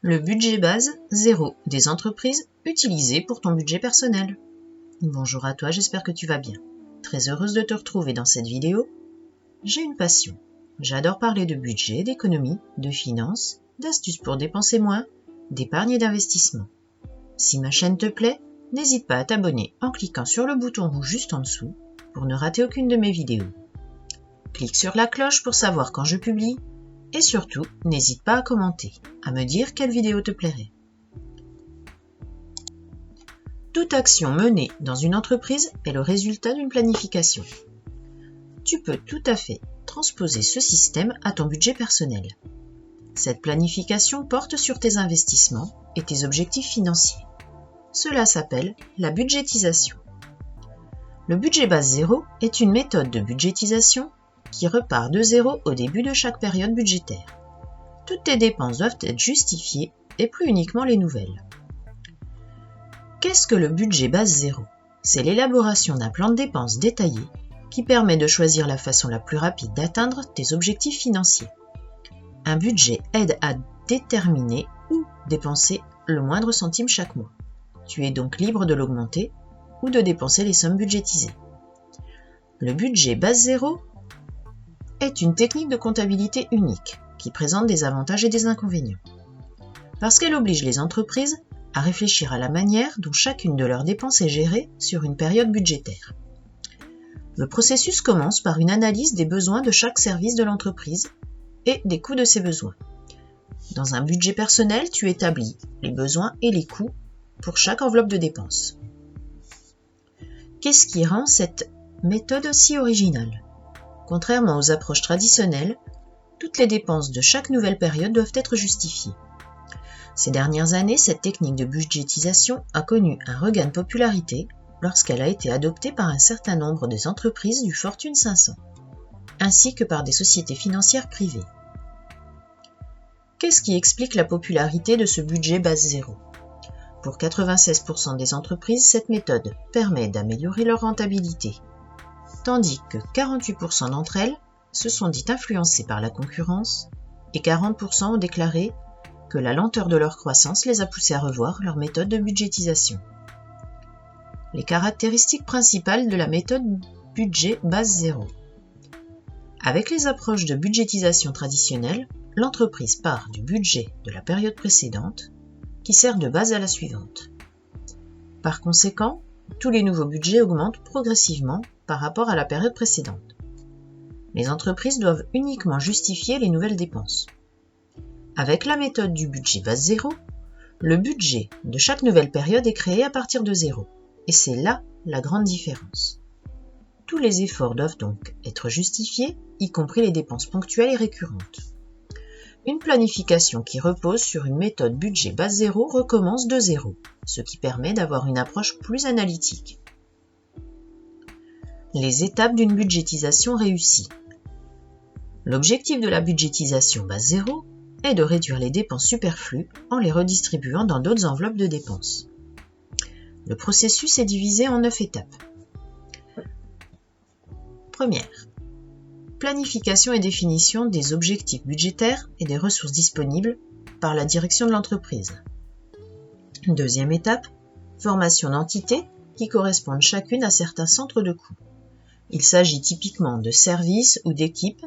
Le budget base 0 des entreprises utilisé pour ton budget personnel. Bonjour à toi, j'espère que tu vas bien. Très heureuse de te retrouver dans cette vidéo. J'ai une passion. J'adore parler de budget, d'économie, de finances, d'astuces pour dépenser moins, d'épargne et d'investissement. Si ma chaîne te plaît, n'hésite pas à t'abonner en cliquant sur le bouton rouge juste en dessous pour ne rater aucune de mes vidéos. Clique sur la cloche pour savoir quand je publie et surtout, n'hésite pas à commenter, à me dire quelle vidéo te plairait. Toute action menée dans une entreprise est le résultat d'une planification. Tu peux tout à fait transposer ce système à ton budget personnel. Cette planification porte sur tes investissements et tes objectifs financiers. Cela s'appelle la budgétisation. Le budget base 0 est une méthode de budgétisation qui repart de zéro au début de chaque période budgétaire. Toutes tes dépenses doivent être justifiées et plus uniquement les nouvelles. Qu'est-ce que le budget base 0 ? C'est l'élaboration d'un plan de dépenses détaillé qui permet de choisir la façon la plus rapide d'atteindre tes objectifs financiers. Un budget aide à déterminer où dépenser le moindre centime chaque mois. Tu es donc libre de l'augmenter ou de dépenser les sommes budgétisées. Le budget base 0 est une technique de comptabilité unique qui présente des avantages et des inconvénients. Parce qu'elle oblige les entreprises à réfléchir à la manière dont chacune de leurs dépenses est gérée sur une période budgétaire. Le processus commence par une analyse des besoins de chaque service de l'entreprise et des coûts de ces besoins. Dans un budget personnel, tu établis les besoins et les coûts pour chaque enveloppe de dépenses. Qu'est-ce qui rend cette méthode si originale ? Contrairement aux approches traditionnelles, toutes les dépenses de chaque nouvelle période doivent être justifiées. Ces dernières années, cette technique de budgétisation a connu un regain de popularité lorsqu'elle a été adoptée par un certain nombre des entreprises du Fortune 500, ainsi que par des sociétés financières privées. Qu'est-ce qui explique la popularité de ce budget base 0 ? Pour 96% des entreprises, cette méthode permet d'améliorer leur rentabilité, tandis que 48% d'entre elles se sont dites influencées par la concurrence et 40% ont déclaré que la lenteur de leur croissance les a poussées à revoir leur méthode de budgétisation. Les caractéristiques principales de la méthode budget base 0. Avec les approches de budgétisation traditionnelles, l'entreprise part du budget de la période précédente qui sert de base à la suivante. Par conséquent, tous les nouveaux budgets augmentent progressivement par rapport à la période précédente. Les entreprises doivent uniquement justifier les nouvelles dépenses. Avec la méthode du budget base 0, le budget de chaque nouvelle période est créé à partir de 0, et c'est là la grande différence. Tous les efforts doivent donc être justifiés, y compris les dépenses ponctuelles et récurrentes. Une planification qui repose sur une méthode budget base 0 recommence de 0, ce qui permet d'avoir une approche plus analytique. Les étapes d'une budgétisation réussie. L'objectif de la budgétisation base 0 est de réduire les dépenses superflues en les redistribuant dans d'autres enveloppes de dépenses. Le processus est divisé en 9 étapes. Première. Planification et définition des objectifs budgétaires et des ressources disponibles par la direction de l'entreprise. Deuxième étape. Formation d'entités qui correspondent chacune à certains centres de coûts. Il s'agit typiquement de services ou d'équipes.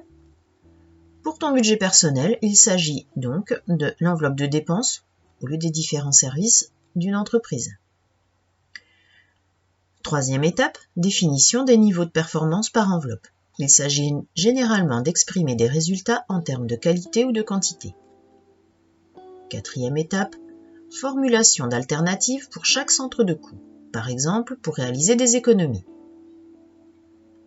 Pour ton budget personnel, il s'agit donc de l'enveloppe de dépenses au lieu des différents services d'une entreprise. Troisième étape, définition des niveaux de performance par enveloppe. Il s'agit généralement d'exprimer des résultats en termes de qualité ou de quantité. Quatrième étape, formulation d'alternatives pour chaque centre de coût, par exemple pour réaliser des économies.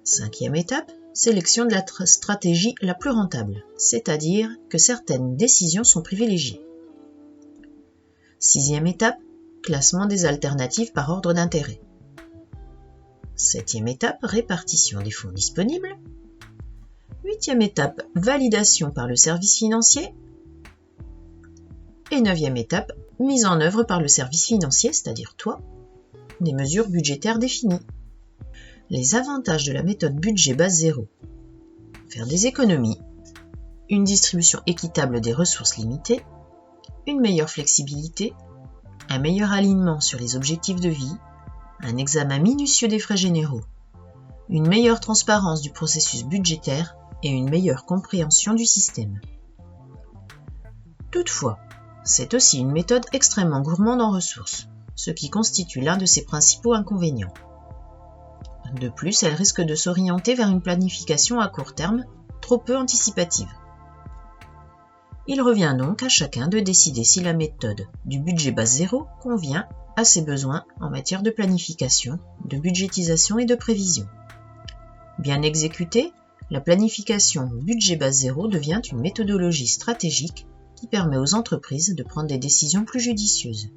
Cinquième étape, sélection de la stratégie la plus rentable, c'est-à-dire que certaines décisions sont privilégiées. Sixième étape, classement des alternatives par ordre d'intérêt. Septième étape, répartition des fonds disponibles. Huitième étape, validation par le service financier. Et neuvième étape, mise en œuvre par le service financier, c'est-à-dire toi, des mesures budgétaires définies. Les avantages de la méthode budget base 0. Faire des économies, une distribution équitable des ressources limitées, une meilleure flexibilité, un meilleur alignement sur les objectifs de vie, un examen minutieux des frais généraux, une meilleure transparence du processus budgétaire et une meilleure compréhension du système. Toutefois, c'est aussi une méthode extrêmement gourmande en ressources, ce qui constitue l'un de ses principaux inconvénients. De plus, elle risque de s'orienter vers une planification à court terme trop peu anticipative. Il revient donc à chacun de décider si la méthode du budget base zéro convient à ses besoins en matière de planification, de budgétisation et de prévision. Bien exécutée, la planification budget base zéro devient une méthodologie stratégique qui permet aux entreprises de prendre des décisions plus judicieuses.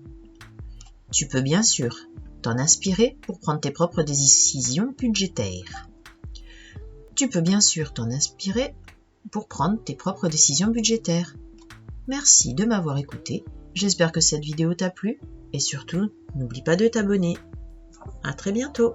Tu peux bien sûr t'en inspirer pour prendre tes propres décisions budgétaires. Merci de m'avoir écouté, j'espère que cette vidéo t'a plu et surtout, n'oublie pas de t'abonner. À très bientôt!